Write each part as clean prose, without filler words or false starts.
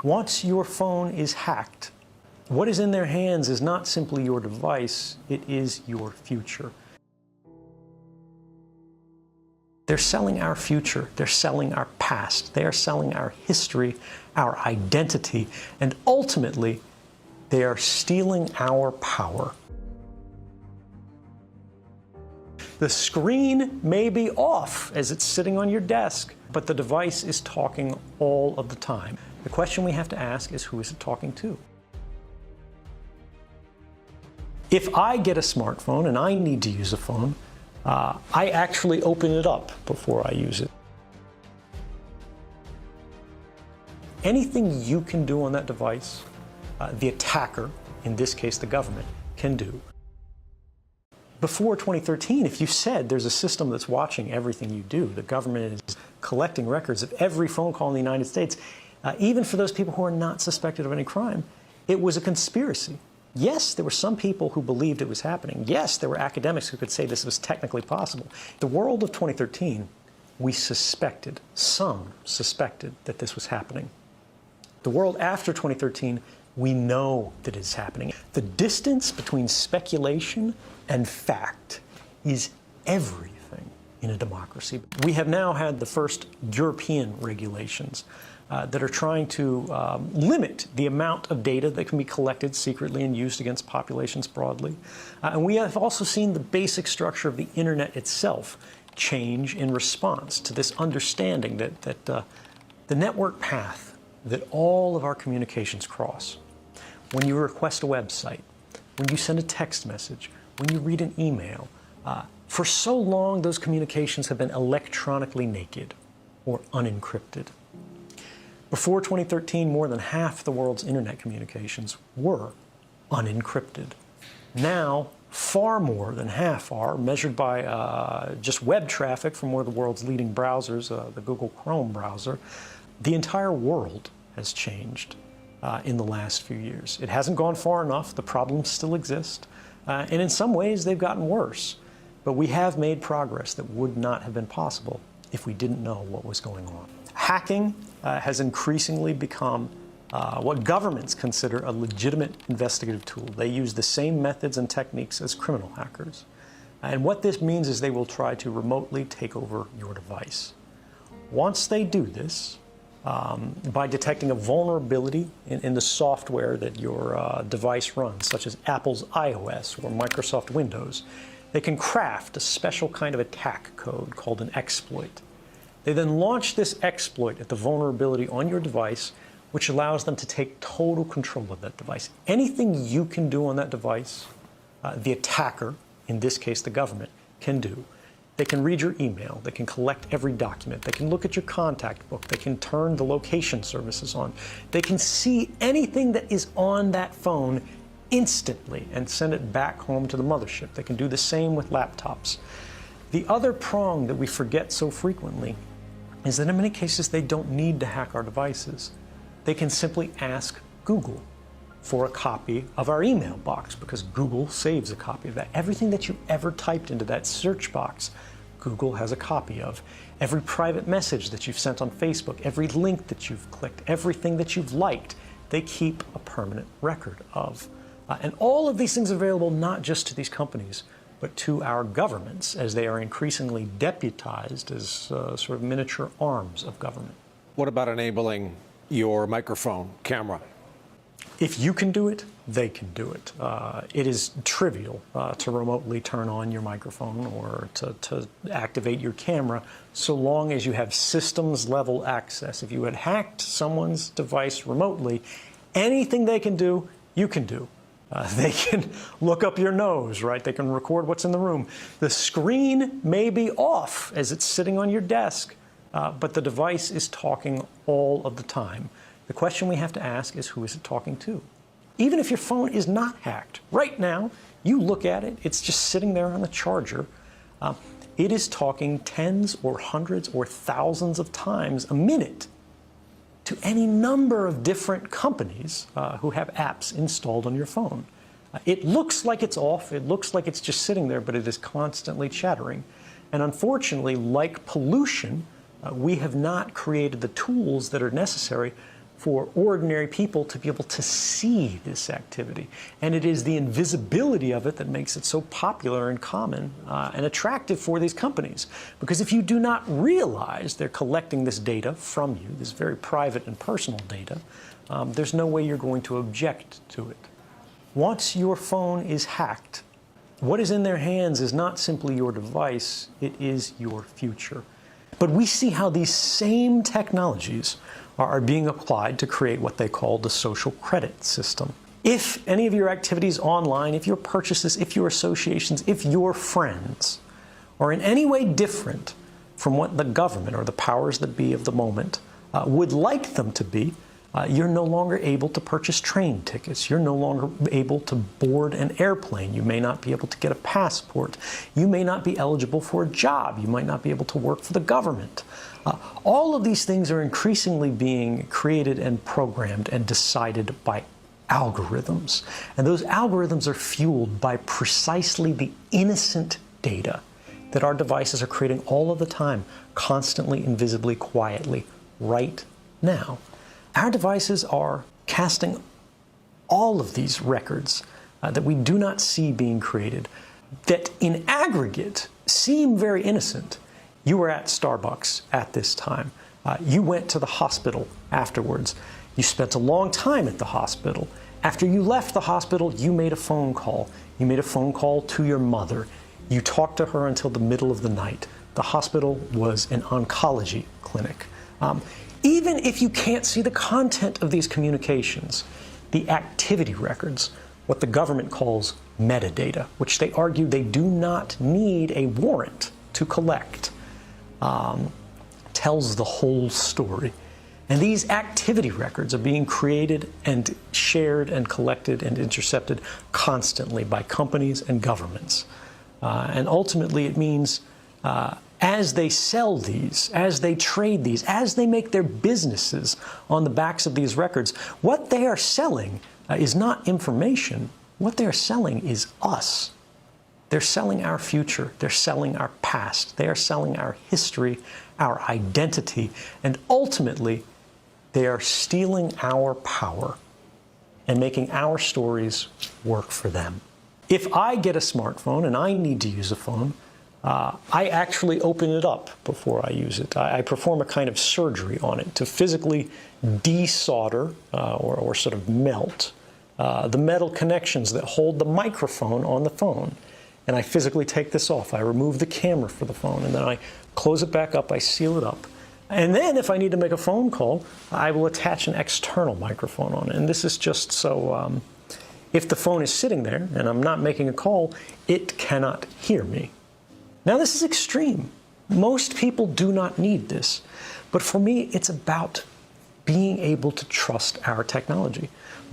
Once your phone is hacked, what is in their hands is not simply your device, it is your future. They're selling our future, they're selling our past, they are selling our history, our identity, and ultimately, they are stealing our power. The screen may be off as it's sitting on your desk, but the device is talking all of the time. The question we have to ask is, who is it talking to? If I get a smartphone and I need to use a phone, I actually open it up before I use it. Anything you can do on that device, the attacker, in this case the government, can do. Before 2013, if you said there's a system that's watching everything you do, the government is collecting records of every phone call in the United States, even for those people who are not suspected of any crime, it was a conspiracy. Yes, there were some people who believed it was happening. Yes, there were academics who could say this was technically possible. The world of 2013, we suspected, some suspected that this was happening. The world after 2013, we know that it's happening. The distance between speculation and fact is everything in a democracy. We have now had the first European regulations that are trying to limit the amount of data that can be collected secretly and used against populations broadly. And we have also seen the basic structure of the internet itself change in response to this understanding that the network path that all of our communications cross. When you request a website, when you send a text message, when you read an email, for so long those communications have been electronically naked or unencrypted. Before 2013, more than half the world's internet communications were unencrypted. Now, far more than half are, measured by just web traffic from one of the world's leading browsers, the Google Chrome browser. The entire world has changed in the last few years. It hasn't gone far enough. The problems still exist. And in some ways, they've gotten worse. But we have made progress that would not have been possible if we didn't know what was going on. Hacking has increasingly become what governments consider a legitimate investigative tool. They use the same methods and techniques as criminal hackers. And what this means is they will try to remotely take over your device. Once they do this, by detecting a vulnerability in the software that your device runs, such as Apple's iOS or Microsoft Windows, they can craft a special kind of attack code called an exploit. They then launch this exploit at the vulnerability on your device, which allows them to take total control of that device. Anything you can do on that device, the attacker, in this case the government, can do. They can read your email, they can collect every document, they can look at your contact book, they can turn the location services on, they can see anything that is on that phone instantly and send it back home to the mothership. They can do the same with laptops. The other prong that we forget so frequently is that in many cases they don't need to hack our devices. They can simply ask Google for a copy of our email box, because Google saves a copy of that. Everything that you ever typed into that search box, Google has a copy of. Every private message that you've sent on Facebook, every link that you've clicked, everything that you've liked, they keep a permanent record of. And all of these things are available not just to these companies, but to our governments, as they are increasingly deputized as sort of miniature arms of government. What about enabling your microphone camera? If you can do it, they can do it. It is trivial to remotely turn on your microphone or to activate your camera, so long as you have systems-level access. If you had hacked someone's device remotely, anything they can do, you can do. They can look up your nose, right? They can record what's in the room. The screen may be off as it's sitting on your desk, but the device is talking all of the time. The question we have to ask is, who is it talking to? Even if your phone is not hacked, right now, you look at it, it's just sitting there on the charger. It is talking tens or hundreds or thousands of times a minute to any number of different companies who have apps installed on your phone. It looks like it's off, it looks like it's just sitting there, but it is constantly chattering. And unfortunately, like pollution, we have not created the tools that are necessary for ordinary people to be able to see this activity. And it is the invisibility of it that makes it so popular and common and attractive for these companies. Because if you do not realize they're collecting this data from you, this very private and personal data, there's no way you're going to object to it. Once your phone is hacked, what is in their hands is not simply your device, it is your future. But we see how these same technologies are being applied to create what they call the social credit system. If any of your activities online, if your purchases, if your associations, if your friends are in any way different from what the government or the powers that be of the moment would like them to be, you're no longer able to purchase train tickets. You're no longer able to board an airplane. You may not be able to get a passport. You may not be eligible for a job. You might not be able to work for the government. All of these things are increasingly being created and programmed and decided by algorithms. And those algorithms are fueled by precisely the innocent data that our devices are creating all of the time, constantly, invisibly, quietly, right now. Our devices are casting all of these records that we do not see being created, that in aggregate seem very innocent. You were at Starbucks at this time. You went to the hospital afterwards. You spent a long time at the hospital. After you left the hospital, you made a phone call. You made a phone call to your mother. You talked to her until the middle of the night. The hospital was an oncology clinic. Even if you can't see the content of these communications, the activity records, what the government calls metadata, which they argue they do not need a warrant to collect, tells the whole story. And these activity records are being created and shared and collected and intercepted constantly by companies and governments. And ultimately it means as they sell these, as they trade these, as they make their businesses on the backs of these records, what they are selling is not information. What they're selling is us. They're selling our future. They're selling our past. They are selling our history, our identity, and ultimately, they are stealing our power and making our stories work for them. If I get a smartphone and I need to use a phone, I actually open it up before I use it. I perform a kind of surgery on it to physically desolder or sort of melt the metal connections that hold the microphone on the phone. And I physically take this off. I remove the camera for the phone, and then I close it back up, I seal it up. And then if I need to make a phone call, I will attach an external microphone on it. And this is just so if the phone is sitting there and I'm not making a call, it cannot hear me. Now this is extreme. Most people do not need this. But for me, it's about being able to trust our technology.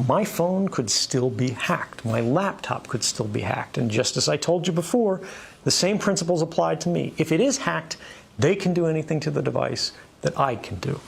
My phone could still be hacked. My laptop could still be hacked. And just as I told you before, the same principles apply to me. If it is hacked, they can do anything to the device that I can do.